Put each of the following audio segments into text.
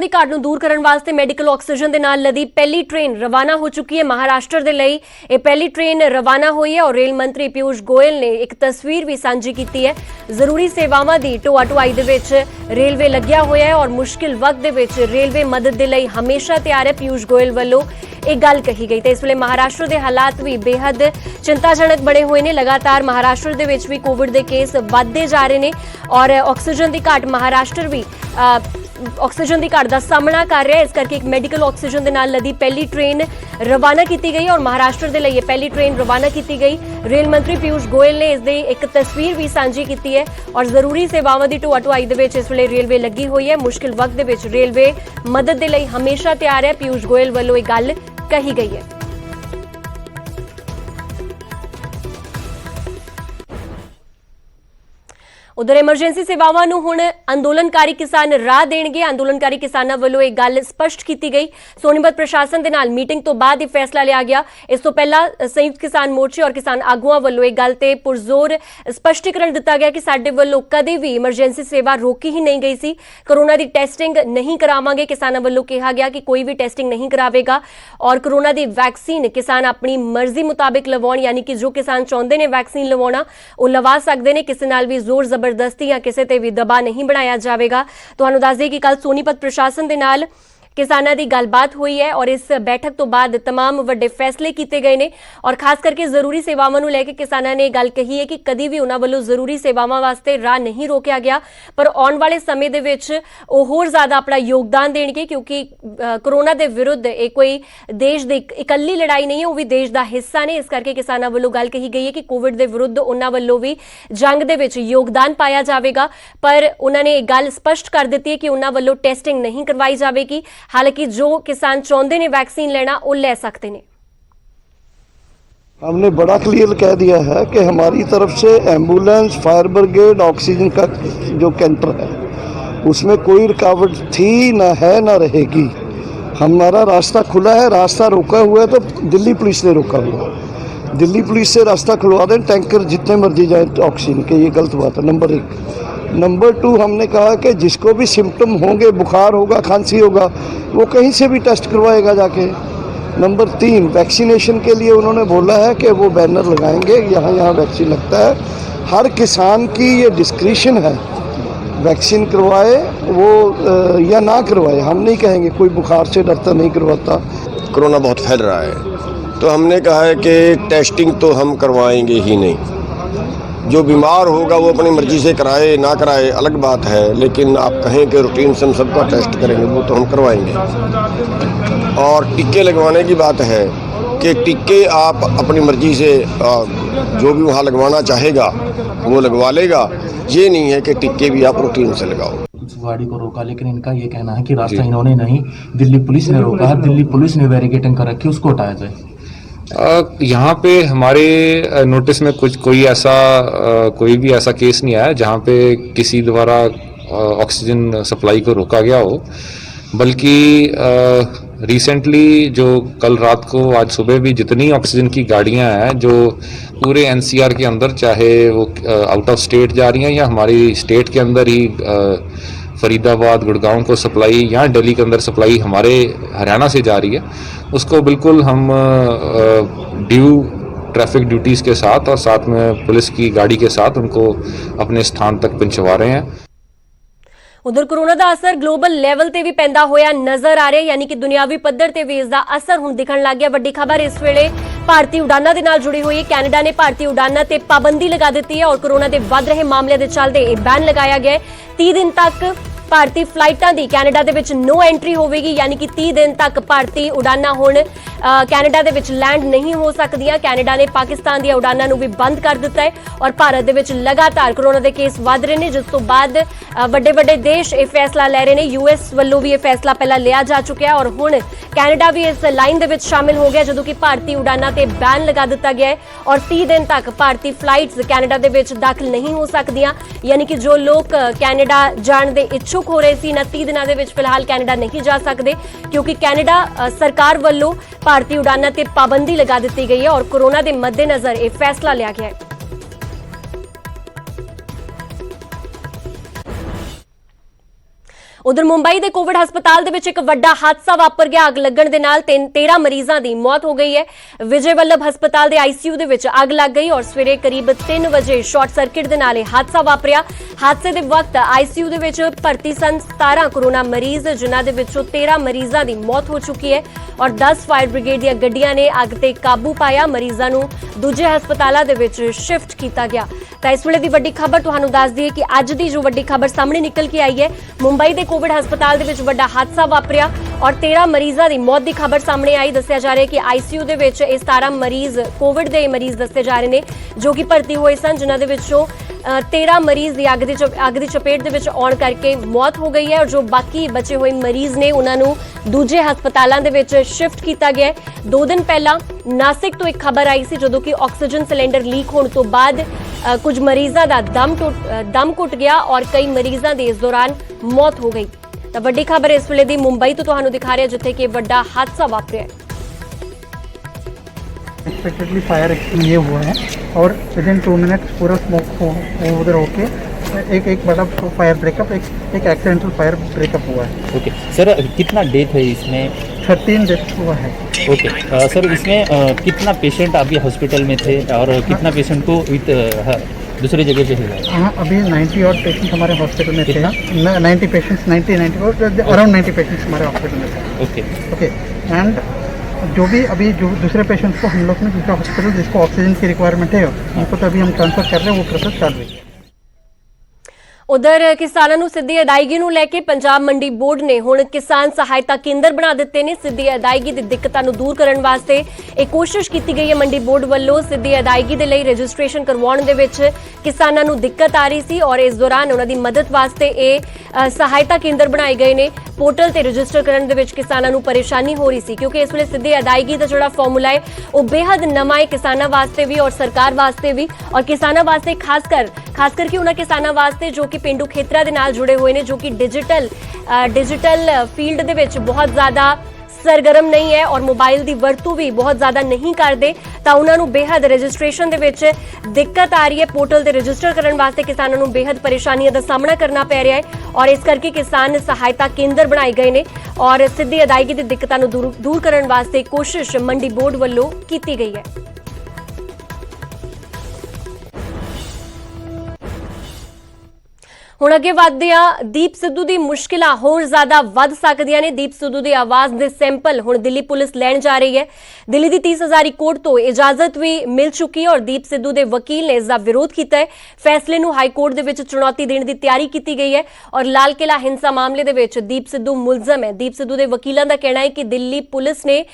ਦੀ ਘਾਟ ਨੂੰ ਦੂਰ ਕਰਨ ਵਾਸਤੇ ਮੈਡੀਕਲ ਆਕਸੀਜਨ ਦੇ ਨਾਲ ਲਦੀ ਪਹਿਲੀ ਟ੍ਰੇਨ ਰਵਾਨਾ ਹੋ ਚੁੱਕੀ ਹੈ। ਮਹਾਰਾਸ਼ਟਰ ਦੇ ਲਈ ਇਹ ਪਹਿਲੀ ਟ੍ਰੇਨ ਰਵਾਨਾ ਹੋਈ ਹੈ ਔਰ ਰੇਲ ਮੰਤਰੀ ਪੀਯੂਸ਼ ਗੋਇਲ ਨੇ ਇੱਕ ਤਸਵੀਰ ਵੀ ਸਾਂਝੀ ਕੀਤੀ ਹੈ। ਜ਼ਰੂਰੀ ਸੇਵਾਵਾਂ ਦੀ ਢੋਆ ਢੁਆਈ ਦੇ ਵਿੱਚ ਰੇਲਵੇ ਲੱਗਿਆ ਹੋਇਆ ਹੈ ਔਰ ਮੁਸ਼ਕਿਲ ਵਕਤ ਦੇ ਵਿੱਚ ਰੇਲਵੇ ਮਦਦ ਦੇ ਲਈ ਹਮੇਸ਼ਾ ਤਿਆਰ ਹੈ। ਪੀਯੂਸ਼ ਗੋਇਲ ਵੱਲੋਂ ਇਹ ਗੱਲ ਕਹੀ ਗਈ ਤੇ ਇਸ ਵੇਲੇ ਮਹਾਰਾਸ਼ਟਰ ਦੇ ਹਾਲਾਤ ਵੀ ਬੇहद ਚਿੰਤਾਜਨਕ ਬਣੇ ਹੋਏ ਨੇ। ਲਗਾਤਾਰ ਮਹਾਰਾਸ਼ਟਰ ਦੇ ਵਿੱਚ ਵੀ ਕੋਵਿਡ ਦੇ ਕੇਸ ਵੱਧਦੇ ਜਾ ਰਹੇ ਨੇ ਔਰ ਆਕਸੀਜਨ ਦੀ ਘਾਟ ਮਹਾਰਾਸ਼ਟਰ ਵੀ ਆਕਸੀਜਨ ਦੀ ਘਾਟ ਦਾ ਸਾਹਮਣਾ ਕਰ ਰਿਹਾ ਹੈ। ਇਸ ਕਰਕੇ ਇੱਕ ਮੈਡੀਕਲ ਆਕਸੀਜਨ ਦੇ ਨਾਲ ਲਦੀ ਪਹਿਲੀ ਟ੍ਰੇਨ ਰਵਾਨਾ ਕੀਤੀ ਗਈ ਔਰ ਮਹਾਰਾਸ਼ਟਰ ਦੇ ਲਈ ਇਹ ਪਹਿਲੀ ਟ੍ਰੇਨ ਰਵਾਨਾ ਕੀਤੀ ਗਈ। ਰੇਲ ਮੰਤਰੀ ਪੀਯੂਸ਼ ਗੋਇਲ ਨੇ ਇਸ ਦੀ ਇੱਕ ਤਸਵੀਰ ਵੀ ਸਾਂਝੀ ਕੀਤੀ ਹੈ ਔਰ ਜ਼ਰੂਰੀ ਸੇਵਾਵਾਂ ਦੀ ਢੋਆ ਢੁਆਈ ਦੇ ਵਿੱਚ ਇਸ ਵੇਲੇ ਰੇਲਵੇ ਲੱਗੀ ਹੋਈ ਹੈ। ਮੁਸ਼ਕਿਲ ਵਕਤ ਦੇ ਵਿੱਚ ਰੇਲਵੇ ਮਦਦ ਦੇ ਲਈ ਹਮੇਸ਼ਾ ਤਿਆਰ ਹੈ। ਪੀਯੂਸ਼ ਗੋਇਲ ਵੱਲੋਂ ਇਹ ਗੱਲ ਕਹੀ ਗਈ ਹੈ। उधर एमरजेंसी सेवावां नूं हुण अंदोलनकारी किसान राह देणगे। अंदोलनकारी किसानां वल्लों इह गल स्पष्ट कीती गई। सोनीपत प्रशासन दे नाल मीटिंग तो बाद यह फैसला लिया गया। इस तो पहला संयुक्त किसान मोर्चे और किसान आगुआं वल्लों इह गल ते पुरजोर स्पष्टीकरण दिता गया कि साडे वल्लों कदे भी एमरजेंसी सेवा रोकी ही नहीं गई सी। कोरोना दी टेस्टिंग नहीं करावांगे। किसानां वल्लों कहा गया कि कोई भी टेस्टिंग नहीं करावेगा और कोरोना दी वैक्सीन किसान अपनी मर्जी मुताबिक लवाउण, यानी कि जो किसान चाहुंदे ने वैक्सीन लवाउणा वो लवा सकदे ने। किसी नाल भी जोर जबरदस्ती या किसी ते भी दबाव नहीं बनाया जाएगा। तुहानूं दस दें कि कल सोनीपत प्रशासन दे नाल किसानां दी गलबात हुई है और इस बैठक तो बाद तमाम वड्डे फैसले किए गए ने और खास करके जरूरी सेवावां नूं लैके किसानां ने गल कही है कि कदी भी उन्हां वल्लों जरूरी सेवावां वास्ते राह नहीं रोकिया गया, पर आउण वाले समय दे विच ओह होर ज़्यादा अपना योगदान देणगे क्योंकि कोरोना दे विरुद्ध ये कोई देश दी इकल्ली लड़ाई नहीं है, वो भी देश दा हिस्सा ने। इस करके किसानां वल्लों गल कही गई है कि कोविड दे विरुद्ध उन्हां वल्लों भी जंग दे विच योगदान पाया जाएगा, पर उन्होंने ये गल स्पष्ट कर दी है कि उन्हां वल्लों टेस्टिंग नहीं करवाई जाएगी। हालांकि जो किसान चाहते ने वैक्सीन लेना वो ले सकते हैं। हमने बड़ा क्लियर कह दिया है कि हमारी तरफ से एम्बुलेंस, फायर ब्रिगेड, ऑक्सीजन का जो कैंटर है उसमें कोई रुकावट थी ना है ना रहेगी। हमारा रास्ता खुला है। रास्ता रोका हुआ है तो दिल्ली पुलिस ने रोका हुआ है। दिल्ली पुलिस से रास्ता खुलवा दें, टैंकर जितने मर्जी जाए ऑक्सीजन के, ये गलत बात है। नंबर 1। नंबर 2, हमने कहा कि जिसको भी सिम्टम होंगे, बुखार होगा, खांसी होगा, वो कहीं से भी टेस्ट करवाएगा जाके। नंबर 3, वैक्सीनेशन के लिए उन्होंने बोला है कि वो बैनर लगाएंगे, यहाँ यहाँ वैक्सीन लगता है। हर किसान की ये डिस्क्रिशन है, वैक्सीन करवाए वो या ना करवाए। हम नहीं कहेंगे, कोई बुखार से डरता नहीं करवाता। कोरोना बहुत फैल रहा है तो हमने कहा है कि टेस्टिंग तो हम करवाएंगे ही नहीं। जो बीमार होगा वो अपनी मर्जी से कराए ना कराए अलग बात है, लेकिन आप कहें कि रूटीन से हम सबका टेस्ट करेंगे वो तो हम करवाएंगे। और टीके लगवाने की बात है कि टीके आप अपनी मर्जी से जो भी वहाँ लगवाना चाहेगा वो लगवा लेगा। ये नहीं है कि टीके भी आप रूटीन से लगाओ। गाड़ी को रोका, लेकिन इनका ये कहना है कि रास्ता इन्होंने नहीं, दिल्ली पुलिस ने रोका है। दिल्ली पुलिस ने बैरिकेडिंग कर रखी है, उसको हटाया जाए। यहाँ पे हमारे नोटिस में कोई भी ऐसा केस नहीं आया जहाँ पे किसी द्वारा ऑक्सीजन सप्लाई को रोका गया हो, बल्कि रिसेंटली जो कल रात को आज सुबह भी जितनी ऑक्सीजन की गाड़ियाँ हैं जो पूरे एनसीआर के अंदर, चाहे वो आउट ऑफ स्टेट जा रही हैं या हमारी स्टेट के अंदर ही फरीदाबाद, गुड़गांव को सप्लाई या दिल्ली के अंदर सप्लाई हमारे हरियाणा से जा रही है, उसको बिल्कुल हम ड्यू ट्रैफिक ड्यूटीज़ के साथ और साथ में पुलिस की गाड़ी के साथ उनको अपने स्थान तक पहुंचवा रहे हैं। उधर कोरोना का असर ग्लोबल लैवल ते भी पैंदा होया नजर आ रहा है, यानी कि दुनियावी पद्धर ते भी इसका असर हुण दिखण लग गया। वड्डी खबर इस वेले भारतीय उड़ानां दे नाल जुड़ी हुई है। कैनेडा ने भारतीय उड़ानां ते पाबंदी लगा दी है और कोरोना के वध रहे मामले के चलते यह बैन लगाया गया है। 30 दिन तक भारतीय फ्लाइटां दी कैनेडा दे विच नो एंट्री होवेगी, यानी कि 30 दिन तक भारतीय उड़ानां हुण कैनेडा दे विच लैंड नहीं हो सकदियां। कैनेडा ने पाकिस्तान दी उड़ानां नूं भी बंद कर दिता है और भारत दे विच लगातार कोरोना के केस वध रहे हैं, जिस तो बाद वड्डे वड्डे देश ये फैसला लै रहे हैं। यूएस वल्लों भी यह फैसला पहला लिया जा चुका है और हुण कैनेडा भी इस लाइन दे विच शामिल हो गया, जदों कि भारतीय उड़ानां ते बैन लगा दिता गया है और 30 दिन तक भारतीय फ्लाइट्स कैनेडा दे विच दाखिल नहीं हो सकदियां। यानी कि जो लोग कैनेडा जाण दे इच्छुक हो रहे सी 29 दिनों के फिलहाल कैनेडा नहीं जा सकते, क्योंकि कैनेडा सरकार वालों भारतीय उड़ानों पर पाबंदी लगा दी गई है और कोरोना के मद्देनजर यह फैसला लिया गया है। ਉਧਰ ਮੁੰਬਈ ਦੇ ਕੋਵਿਡ ਹਸਪਤਾਲ ਦੇ ਵਿੱਚ ਇੱਕ ਵੱਡਾ ਹਾਦਸਾ ਵਾਪਰ ਗਿਆ। ਅੱਗ ਲੱਗਣ ਦੇ ਨਾਲ 13 ਮਰੀਜ਼ਾਂ ਦੀ ਮੌਤ ਹੋ ਗਈ ਹੈ। ਵਿਜੇ ਵੱਲਭ ਹਸਪਤਾਲ ਦੇ ਆਈਸੀਯੂ ਦੇ ਵਿੱਚ ਅੱਗ ਲੱਗ ਗਈ ਔਰ ਸਵੇਰੇ ਕਰੀਬ 3 ਵਜੇ ਸ਼ਾਰਟ ਸਰਕਟ ਦੇ ਨਾਲ ਇਹ ਹਾਦਸਾ ਵਾਪਰਿਆ। ਹਾਦਸੇ ਦੇ ਵਕਤ ਆਈਸੀਯੂ ਦੇ ਵਿੱਚ ਭਰਤੀ ਸਨ 17 ਕੋਰੋਨਾ ਮਰੀਜ਼, ਜਿਨ੍ਹਾਂ ਦੇ ਵਿੱਚੋਂ 13 ਮਰੀਜ਼ਾਂ ਦੀ ਮੌਤ ਹੋ ਚੁੱਕੀ ਹੈ ਔਰ 10 ਫਾਇਰ ਬ੍ਰਿਗੇਡ ਦੀਆਂ ਗੱਡੀਆਂ ਨੇ ਅੱਗ ਤੇ ਕਾਬੂ ਪਾਇਆ। ਮਰੀਜ਼ਾਂ ਨੂੰ ਦੂਜੇ ਹਸਪਤਾਲਾਂ ਦੇ ਵਿੱਚ ਸ਼ਿਫਟ ਕੀਤਾ ਗਿਆ। ਤਾਂ ਇਸ ਵੇਲੇ ਦੀ ਵੱਡੀ ਖਬਰ ਤੁਹਾਨੂੰ ਦੱਸ ਦਈਏ ਕਿ ਅੱਜ ਦੀ ਜੋ ਵੱਡੀ ਖਬਰ ਸਾਹਮਣੇ ਨਿਕਲ ਕੇ ਆਈ ਹੈ, ਮੁੰਬਈ ਦੇ ਕੋਵਿਡ ਹਸਪਤਾਲ ਦੇ ਵਿੱਚ ਵੱਡਾ ਹਾਦਸਾ ਵਾਪਰਿਆ ਔਰ 13 ਮਰੀਜ਼ਾਂ ਦੀ ਮੌਤ ਦੀ ਖਬਰ ਸਾਹਮਣੇ ਆਈ। ਦੱਸਿਆ ਜਾ ਰਿਹਾ ਹੈ ਕਿ ਆਈਸੀਯੂ ਦੇ ਵਿੱਚ ਇਹ 17 ਮਰੀਜ਼ ਕੋਵਿਡ ਦੇ ਮਰੀਜ਼ ਦੱਸੇ ਜਾ ਰਹੇ ਨੇ ਜੋ ਕਿ ਭਰਤੀ ਹੋਏ ਸਨ, ਜਿਨ੍ਹਾਂ ਦੇ ਵਿੱਚੋਂ 13 ਮਰੀਜ਼ ਦੀ ਅੱਗ ਦੀ ਚਪੇਟ ਦੇ ਵਿੱਚ ਆਉਣ ਕਰਕੇ ਮੌਤ ਹੋ ਗਈ ਹੈ ਔਰ ਜੋ ਬਾਕੀ ਬਚੇ ਹੋਏ ਮਰੀਜ਼ ਨੇ ਉਹਨਾਂ ਨੂੰ ਦੂਜੇ ਹਸਪਤਾਲਾਂ ਦੇ ਵਿੱਚ ਸ਼ਿਫਟ ਕੀਤਾ ਗਿਆ ਹੈ। 2 ਦਿਨ ਪਹਿਲਾਂ ਨਾਸਿਕ ਤੋਂ ਇੱਕ ਖਬਰ ਆਈ ਸੀ ਜਦੋਂ ਕਿ ਆਕਸੀਜਨ ਸਿਲੰਡਰ ਲੀਕ ਹੋਣ ਤੋਂ ਬਾਅਦ ਕੁਝ ਮਰੀਜ਼ਾਂ ਦਾ ਦਮ ਘੁੱਟ ਗਿਆ ਔਰ ਕਈ ਮਰੀਜ਼ਾਂ ਦੀ ਇਸ ਦੌਰਾਨ ਮੌਤ ਹੋ ਗਈ। ਤਾਂ ਵੱਡੀ ਖਬਰ ਇਸ ਵੇਲੇ ਦੀ ਮੁੰਬਈ ਤੋਂ ਤੁਹਾਨੂੰ ਦਿਖਾ ਰਿਹਾ ਜਿੱਥੇ ਕਿ ਵੱਡਾ ਹਾਦਸਾ ਵਾਪਰਿਆ ਹੈ। एक्सपेक्टेडली फायर ये हुआ है और विदिन 2 मिनट्स पूरा स्मोक उधर होके एक बड़ा फायर ब्रेकअप एक एक्सीडेंटल फायर ब्रेकअप हुआ है। ओके सर, कितना डेथ है इसमें? 13 डेथ हुआ है। ओके सर, इसमें कितना पेशेंट अभी हॉस्पिटल में थे और कितना पेशेंट को दूसरी जगह पे है? हाँ, अभी 90 और पेशेंट हमारे हॉस्पिटल में थे। 90 पेशेंट्स 90 अराउंड 90 पेशेंट्स हमारे हॉस्पिटल में थे। ओके एंड जो भी अभी जो दूसरे पेशेंट्स को हम लोग ने दूसरा हॉस्पिटल जिसको ऑक्सीजन की रिक्वायरमेंट है उनको तो अभी हम ट्रांसफर कर रहे हैं, वो प्रोसेस चल रही है। ਉਧਰ ਕਿਸਾਨਾਂ ਨੂੰ ਸਿੱਧੀ ਅਦਾਇਗੀ ਨੂੰ ਲੈ ਕੇ ਪੰਜਾਬ ਮੰਡੀ ਬੋਰਡ ਨੇ ਹੁਣ ਕਿਸਾਨ ਸਹਾਇਤਾ ਕੇਂਦਰ ਬਣਾ ਦਿੱਤੇ ਨੇ। ਸਿੱਧੀ ਅਦਾਇਗੀ ਦੀ ਦਿੱਕਤਾਂ ਨੂੰ ਦੂਰ ਕਰਨ ਵਾਸਤੇ ਇਹ ਕੋਸ਼ਿਸ਼ ਕੀਤੀ ਗਈ ਹੈ। ਮੰਡੀ ਬੋਰਡ ਵੱਲੋਂ ਸਿੱਧੀ ਅਦਾਇਗੀ ਦੇ ਲਈ ਰਜਿਸਟ੍ਰੇਸ਼ਨ ਕਰਵਾਉਣ ਦੇ ਵਿੱਚ ਕਿਸਾਨਾਂ ਨੂੰ ਦਿੱਕਤ ਆ ਰਹੀ ਸੀ ਔਰ ਇਸ ਦੌਰਾਨ ਉਹਨਾਂ ਦੀ ਮਦਦ ਵਾਸਤੇ ਇਹ ਸਹਾਇਤਾ ਕੇਂਦਰ ਬਣਾਏ ਗਏ ਨੇ। ਪੋਰਟਲ ਤੇ ਰਜਿਸਟਰ ਕਰਨ ਦੇ ਵਿੱਚ ਕਿਸਾਨਾਂ ਨੂੰ ਪਰੇਸ਼ਾਨੀ ਹੋ ਰਹੀ ਸੀ ਕਿਉਂਕਿ ਇਸ ਵੇਲੇ ਸਿੱਧੀ ਅਦਾਇਗੀ ਦਾ ਜਿਹੜਾ ਫਾਰਮੂਲਾ ਹੈ ਉਹ ਬੇहद ਨਵਾਂ ਹੈ ਕਿਸਾਨਾਂ ਵਾਸਤੇ ਵੀ ਔਰ ਸਰਕਾਰ ਵਾਸਤੇ ਵੀ ਔਰ ਕਿਸਾਨਾਂ ਵਾਸਤੇ ਖਾਸ ਕਰਕੇ ਉਹਨਾਂ ਕਿਸਾਨਾਂ ਵਾਸਤੇ ਜੋ ਕਿ ਪਿੰਡੂ ਖੇਤਰਾਂ ਦੇ ਨਾਲ ਜੁੜੇ ਹੋਏ ਨੇ, ਜੋ ਕਿ ਡਿਜੀਟਲ ਫੀਲਡ ਦੇ ਵਿੱਚ ਬਹੁਤ ਜ਼ਿਆਦਾ ਸਰਗਰਮ ਨਹੀਂ ਹੈ ਔਰ ਮੋਬਾਈਲ ਦੀ ਵਰਤੋਂ ਵੀ ਬਹੁਤ ਜ਼ਿਆਦਾ ਨਹੀਂ ਕਰਦੇ, ਤਾਂ ਉਹਨਾਂ ਨੂੰ ਬੇहद ਰਜਿਸਟ੍ਰੇਸ਼ਨ ਦੇ ਵਿੱਚ ਦਿੱਕਤ ਆ ਰਹੀ ਹੈ। ਪੋਰਟਲ ਤੇ ਰਜਿਸਟਰ ਕਰਨ ਵਾਸਤੇ ਕਿਸਾਨਾਂ ਨੂੰ ਬੇहद ਪਰੇਸ਼ਾਨੀਆਂ ਦਾ ਸਾਹਮਣਾ ਕਰਨਾ ਪੈ ਰਿਹਾ ਹੈ ਔਰ ਇਸ ਕਰਕੇ ਕਿਸਾਨ ਸਹਾਇਤਾ ਕੇਂਦਰ ਬਣਾਏ ਗਏ ਨੇ ਔਰ ਸਿੱਧੀ ਅਦਾਇਗੀ ਦੀ ਦਿੱਕਤਾਂ ਨੂੰ ਦੂਰ ਕਰਨ ਵਾਸਤੇ ਕੋਸ਼ਿਸ਼ ਮੰਡੀ ਬੋਰਡ ਵੱਲੋਂ ਕੀਤੀ ਗਈ ਹੈ। ਹੁਣ ਅੱਗੇ ਵਧਦੇ ਹਾਂ। ਦੀਪ ਸਿੱਧੂ ਦੀ ਮੁਸ਼ਕਿਲਾਂ ਹੋਰ ਜ਼ਿਆਦਾ ਵੱਧ ਸਕਦੀਆਂ ਨੇ। ਦੀਪ ਸਿੱਧੂ ਦੀ ਆਵਾਜ਼ ਦੇ ਸੈਂਪਲ ਹੁਣ ਦਿੱਲੀ ਪੁਲਿਸ ਲੈਣ ਜਾ ਰਹੀ ਹੈ। ਦਿੱਲੀ ਦੀ 30 ਹਜ਼ਾਰੀ ਕੋਰਟ ਤੋਂ ਇਜਾਜ਼ਤ ਵੀ ਮਿਲ ਚੁੱਕੀ ਹੈ ਔਰ ਦੀਪ ਸਿੱਧੂ ਦੇ ਵਕੀਲ ਨੇ ਇਸ ਦਾ ਵਿਰੋਧ ਕੀਤਾ ਹੈ। ਫੈਸਲੇ ਨੂੰ ਹਾਈ ਕੋਰਟ ਦੇ ਵਿੱਚ ਚੁਣੌਤੀ ਦੇਣ ਦੀ ਤਿਆਰੀ ਕੀਤੀ ਗਈ ਹੈ ਔਰ ਲਾਲ ਕਿਲਾ ਹਿੰਸਾ ਮਾਮਲੇ ਦੇ ਵਿੱਚ ਦੀਪ ਸਿੱਧੂ ਮੁਲਜ਼ਮ ਹੈ। ਦੀਪ ਸਿੱਧੂ ਦੇ ਵਕੀਲਾਂ ਦਾ ਕਹਿਣਾ ਹੈ ਕਿ ਦਿੱਲੀ ਪੁਲਿਸ ਨੇ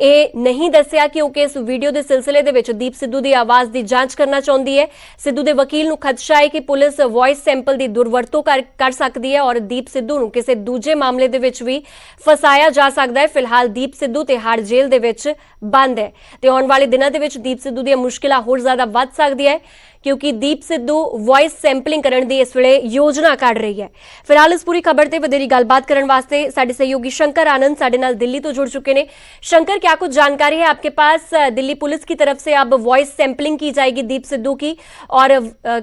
ਇਹ ਨਹੀਂ ਦੱਸਿਆ ਕਿਉਂਕਿ ਇਸ ਵੀਡੀਓ ਦੇ ਸਿਲਸਿਲੇ ਦੇ ਵਿੱਚ ਦੀਪ ਸਿੱਧੂ ਦੀ ਆਵਾਜ਼ ਦੀ ਜਾਂਚ ਕਰਨਾ ਚਾਹੁੰਦੀ ਹੈ। ਸਿੱਧੂ ਦੇ ਵਕੀਲ ਨੂੰ ਖਦਸ਼ਾ ਹੈ ਕਿ ਪੁਲਿਸ ਵੌਇਸ ਸੈਂਪਲ ਦੀ ਦੁਰਵਰਤੋਂ ਕਰ ਸਕਦੀ ਹੈ ਔਰ ਦੀਪ ਸਿੱਧੂ ਨੂੰ ਕਿਸੇ ਦੂਜੇ ਮਾਮਲੇ ਦੇ ਵਿੱਚ ਵੀ ਫਸਾਇਆ ਜਾ ਸਕਦਾ ਹੈ। ਫਿਲਹਾਲ ਦੀਪ ਸਿੱਧੂ ਤਿਹਾੜ ਜੇਲ੍ਹ ਦੇ ਵਿੱਚ ਬੰਦ ਹੈ ਤੇ ਆਉਣ ਵਾਲੇ ਦਿਨਾਂ ਦੇ ਵਿੱਚ ਦੀਪ ਸਿੱਧੂ ਦੀਆਂ ਮੁਸ਼ਕਿਲਾਂ ਹੋਰ ਜ਼ਿਆਦਾ ਵੱਧ ਸਕਦੀਆਂ ਹੈ ਕਿਉਂਕਿ ਦੀਪ ਸਿੱਧੂ ਵੌਇਸ ਸੈਂਪਲਿੰਗ ਕਰਨ ਦੀ ਇਸ ਵੇਲੇ ਯੋਜਨਾ ਕੱਢ ਰਹੀ ਹੈ। ਫਿਲਹਾਲ ਇਸ ਪੂਰੀ ਖਬਰ ਤੇ ਵਧੇਰੀ ਗੱਲਬਾਤ ਕਰਨ ਵਾਸਤੇ ਸਾਡੇ ਸਹਿਯੋਗੀ शंकर आनंद ਸਾਡੇ ਨਾਲ दिल्ली तो जुड़ चुके हैं। शंकर, क्या कुछ जानकारी है आपके पास? दिल्ली पुलिस की तरफ से अब वॉइस सैंपलिंग की जाएगी दीप सिद्धू की और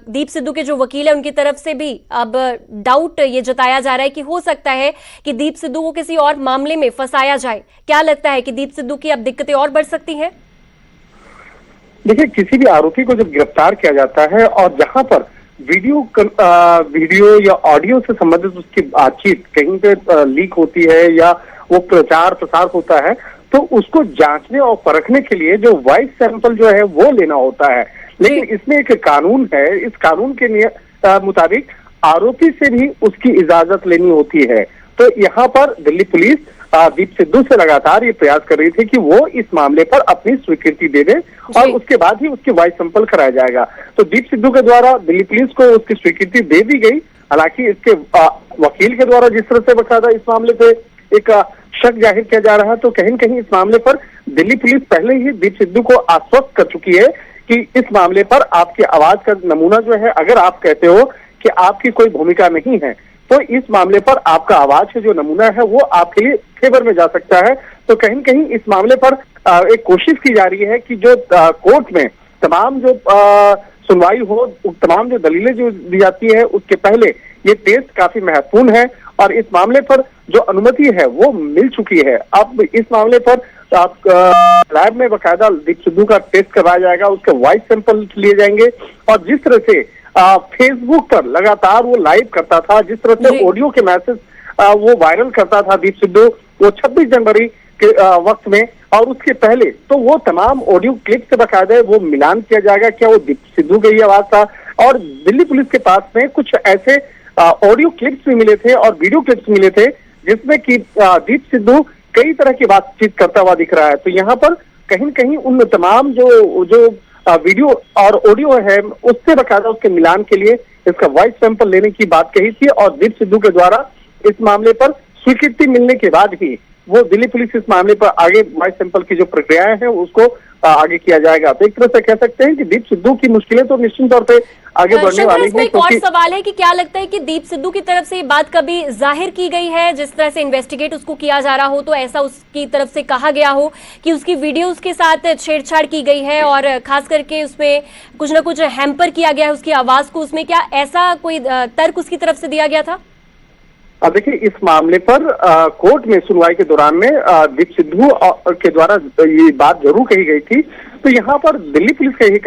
दीप सिद्धू के जो वकील है उनकी तरफ से भी अब डाउट ये जताया जा रहा है कि हो सकता है कि दीप सिद्धू को किसी और मामले में फंसाया जाए। क्या लगता है कि दीप सिद्धू की अब दिक्कतें और बढ़ सकती हैं? देखिए, किसी भी आरोपी को जब गिरफ्तार किया जाता है और जहां पर वीडियो या ऑडियो से संबंधित उसकी बातचीत कहीं पे लीक होती है या वो प्रचार प्रसार होता है तो उसको जांचने और परखने के लिए जो वॉइस सैंपल जो है वो लेना होता है। लेकिन इसमें एक कानून है, इस कानून के मुताबिक आरोपी से भी उसकी इजाजत लेनी होती है। तो यहाँ पर दिल्ली पुलिस दीप सिद्धू से लगातार ये प्रयास कर रही थी कि वो इस मामले पर अपनी स्वीकृति दे दे और उसके बाद ही उसके वॉइस सैंपल कराया जाएगा। तो दीप सिद्धू के द्वारा दिल्ली पुलिस को उसकी स्वीकृति दे दी गई। हालांकि इसके वकील के द्वारा जिस तरह से बकायदा इस मामले पे एक शक जाहिर किया जा रहा है तो कहीं न कहीं इस मामले पर दिल्ली पुलिस पहले ही दीप सिद्धू को आश्वस्त कर चुकी है कि इस मामले पर आपकी आवाज का नमूना जो है, अगर आप कहते हो कि आपकी कोई भूमिका नहीं है तो इस मामले पर आपका आवाज का जो नमूना है वो आपके लिए फेवर में जा सकता है। तो कहीं न कहीं इस मामले पर एक कोशिश की जा रही है कि जो कोर्ट में तमाम जो सुनवाई हो, तमाम जो दलीलें जो दी जाती है उसके पहले ये टेस्ट काफी महत्वपूर्ण है और इस मामले पर जो अनुमति है वो मिल चुकी है। अब इस मामले पर आप लैब में बकायदा दीप सिद्धू का टेस्ट करवाया जाएगा, उसके वॉइस सैंपल लिए जाएंगे और जिस तरह से फेसबुक पर लगातार वो लाइव करता था, जिस तरह से ऑडियो के मैसेज वो वायरल करता था दीप सिद्धू, वो 26 जनवरी के वक्त में और उसके पहले, तो वो तमाम ऑडियो क्लिप से बकायदा वो मिलान किया जाएगा, क्या वो दीप सिद्धू का ही आवाज था। और दिल्ली पुलिस के पास में कुछ ऐसे ऑडियो क्लिप्स भी मिले थे और वीडियो क्लिप्स मिले थे जिसमें कि दीप सिद्धू कई तरह की बातचीत करता हुआ दिख रहा है। तो यहाँ पर कहीं न कहीं उन तमाम जो वीडियो और ऑडियो है उससे बकायदा उसके मिलान के लिए इसका वॉइस सैंपल लेने की बात कही थी और दीप सिद्धू के द्वारा इस मामले पर स्वीकृति मिलने के बाद ही वो दिल्ली पुलिस इस मामले पर आगे वॉइस सैंपल की जो प्रक्रियाएं हैं उसको आगे किया जाएगा। तो एक तरह से कह सकते हैं कि दीप सिद्धू की मुश्किलें तो निश्चित तौर पे आगे बढ़ने वाली है। एक और सवाल है कि क्या लगता है कि दीप सिद्धू की तरफ से ये बात कभी जाहिर की गई है, जिस तरह से इन्वेस्टिगेट उसको किया जा रहा हो तो ऐसा उसकी तरफ से कहा गया हो कि उसकी वीडियोस के साथ छेड़छाड़ की गई है और खास करके उसमें कुछ ना कुछ हैम्पर किया गया है उसकी आवाज को, उसमें क्या ऐसा कोई तर्क उसकी तरफ से दिया गया था? देखिए, इस मामले पर कोर्ट में सुनवाई के दौरान में दीप सिद्धू के द्वारा ये बात जरूर कही गई थी। तो यहाँ पर दिल्ली पुलिस का यही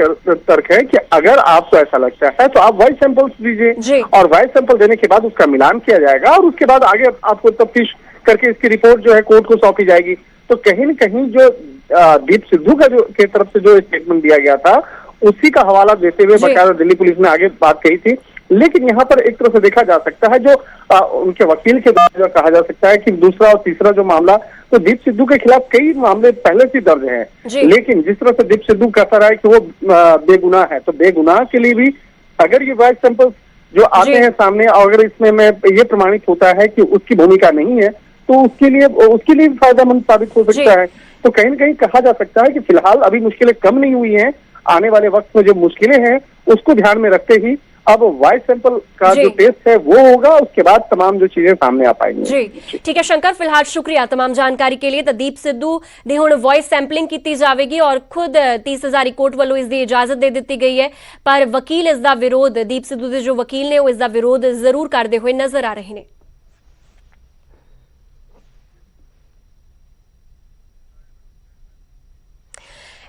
तर्क है कि अगर आपको ऐसा लगता है तो आप वॉइस सैंपल्स दीजिए और वॉइस सैंपल देने के बाद उसका मिलान किया जाएगा और उसके बाद आगे आपको तफ्तीश करके इसकी रिपोर्ट जो है कोर्ट को सौंपी जाएगी। तो कहीं न कहीं जो दीप सिद्धू का जो के तरफ से जो स्टेटमेंट दिया गया था उसी का हवाला देते हुए बकायदा दिल्ली पुलिस ने आगे बात कही थी। लेकिन यहाँ पर एक तरह से देखा जा सकता है जो उनके वकील के द्वारा कहा जा सकता है कि दूसरा और तीसरा जो मामला, तो दीप सिद्धू के खिलाफ कई मामले पहले से दर्ज हैं, लेकिन जिस तरह से दीप सिद्धू कहता रहा है कि वो बेगुनाह है, तो बेगुनाह के लिए भी अगर ये वॉइस सैंपल्स जो आते हैं सामने और अगर इसमें में ये प्रमाणित होता है कि उसकी भूमिका नहीं है तो उसके लिए फायदेमंद साबित हो सकता है। तो कहीं न कहीं कहा जा सकता है कि फिलहाल अभी मुश्किलें कम नहीं हुई हैं, आने वाले वक्त में जो मुश्किलें हैं उसको ध्यान में रखते ही अब वॉइस सैंपल का जो टेस्ट है वो होगा, उसके बाद तमाम जो चीजें सामने आ पाएंगी। जी ठीक है शंकर, फिलहाल शुक्रिया तमाम जानकारी के लिए। तो दीप सिद्धू दी हुण वॉइस सैंपलिंग की जाएगी और खुद 30,000 कोर्ट वालों इसकी इजाजत दे दी गई है, पर वकील इसका विरोध, दीप सिद्धू के जो वकील ने वो इसका विरोध जरूर करते हुए नजर आ रहे हैं।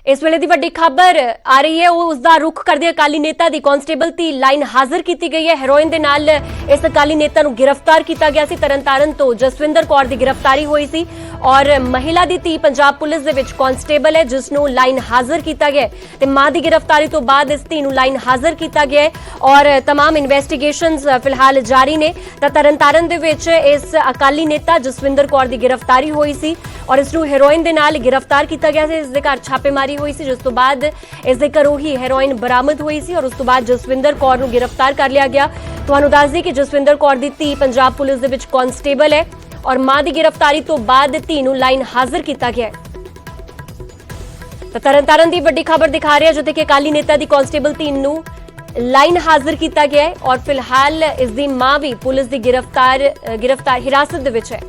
इस वेले की वड्डी खबर आ रही है, उसका रुख करदे अकाली नेता की कांस्टेबल की लाइन हाजिर की गई है। हेरोइन के नाल इस अकाली नेता को गिरफ्तार किया गया सी। तरनतारन तो जसविंदर कौर की गिरफ्तारी हुई सी और महिला की धी पंजाब पुलिस दे विच कांस्टेबल है जिसनों लाइन हाजिर किया गया है। मां की गिरफ्तारी तो बाद इस धी नूं लाइन हाजिर किया गया है और तमाम इन्वेस्टिगेशनस फिलहाल जारी ने। तरनतारन दे विच इस अकाली नेता जसविंदर कौर की गिरफ्तारी हुई सी और इसनों हेरोइन के नाल गिरफ्तार किया गया सी। इसके घर छापेमारी हुई सी, जिस तो बाद इसके घरों ही हेरोइन बरामद हुई सी और उस तो बाद जसविंदर कौर नूं गिरफ्तार कर लिया गया। तुहानूं दस दी कि जसविंदर कौर दी धी पंजाब पुलिस दे विच कांस्टेबल है और मां की गिरफ्तारी तो बाद धी नूं लाइन हाजिर किया गया है। तो तरनतारन की वड्डी खबर दिखा रहे हैं जिथे कि अकाली नेता की कांस्टेबल धी नूं लाइन हाजिर किया गया है और फिलहाल इसकी मां भी पुलिस की गिरफ्तार हिरासत दे विच है।